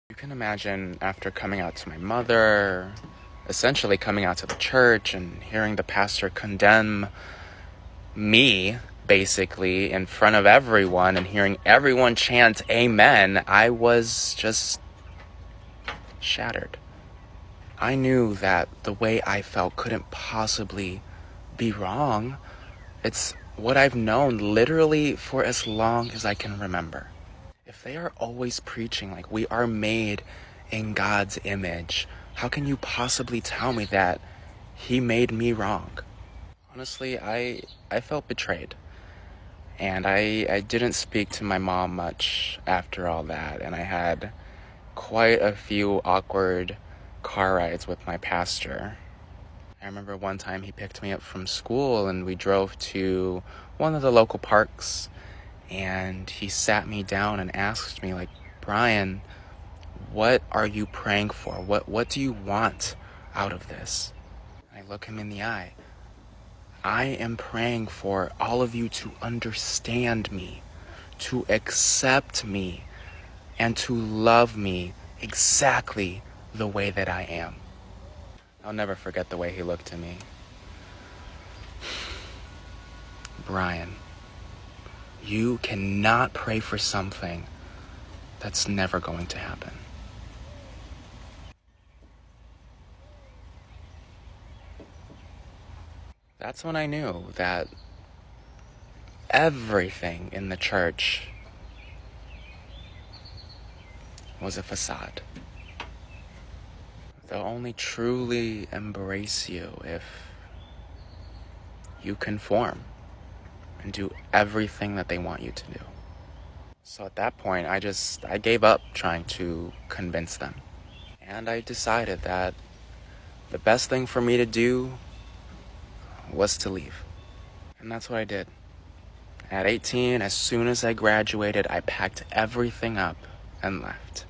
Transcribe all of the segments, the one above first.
You can imagine after coming out to my mother, essentially coming out to the church and hearing the pastor condemn me, basically, in front of everyone and hearing everyone chant amen, I was just shattered. I knew that the way I felt couldn't possibly be wrong. It's what I've known literally for as long as I can remember. If they are always preaching like we are made in God's image, how can you possibly tell me that He made me wrong? Honestly, I felt betrayed. And I didn't speak to my mom much after all that. And I had quite a few awkward car rides with my pastor. I remember one time he picked me up from school and we drove to one of the local parks. And he sat me down and asked me, like, Brian, what are you praying for? What do you want out of this? I look him in the eye. I am praying for all of you to understand me, to accept me, and to love me exactly the way that I am. I'll never forget the way he looked at me. Brian, you cannot pray for something that's never going to happen. That's when I knew that everything in the church was a facade. They'll only truly embrace you if you conform and do everything that they want you to do. So at that point, I gave up trying to convince them. And I decided that the best thing for me to do was to leave. And that's what I did. At 18, as soon as I graduated, I packed everything up and left.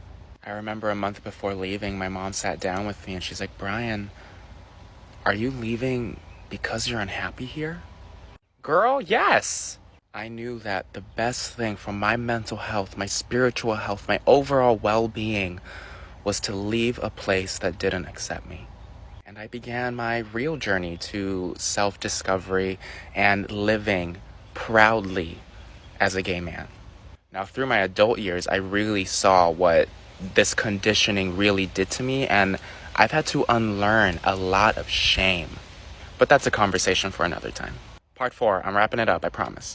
I remember a month before leaving, my mom sat down with me and she's like, Brian, are you leaving because you're unhappy here? Girl, yes! I knew that the best thing for my mental health, my spiritual health, my overall well-being was to leave a place that didn't accept me. And I began my real journey to self-discovery and living proudly as a gay man. Now, through my adult years, I really saw what this conditioning really did to me, and I've had to unlearn a lot of shame. But that's a conversation for another time. Part 4, I'm wrapping it up, I promise.